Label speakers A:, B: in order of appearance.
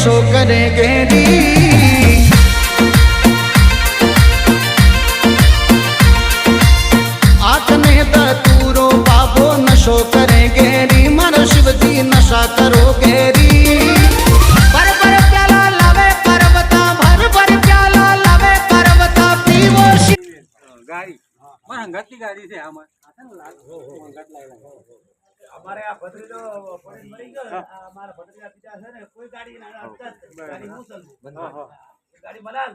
A: नशो करेंगे री। आकने दतूरो बाबो नशो करेंगे री। मारो शिव जी नशा करोगे री। भर भर प्याला लावे पर्वता, भर भर प्याला लावे पर्वता पीवो शिव।
B: गाड़ी मार हंगाती गाड़ी से हमार
C: हमारे यहाँ भद्रीलो पड़ी मरी गयो। हमारा भद्रीला पिता है ने कोई गाड़ी ना गाड़ी मुसल गाड़ी मलाल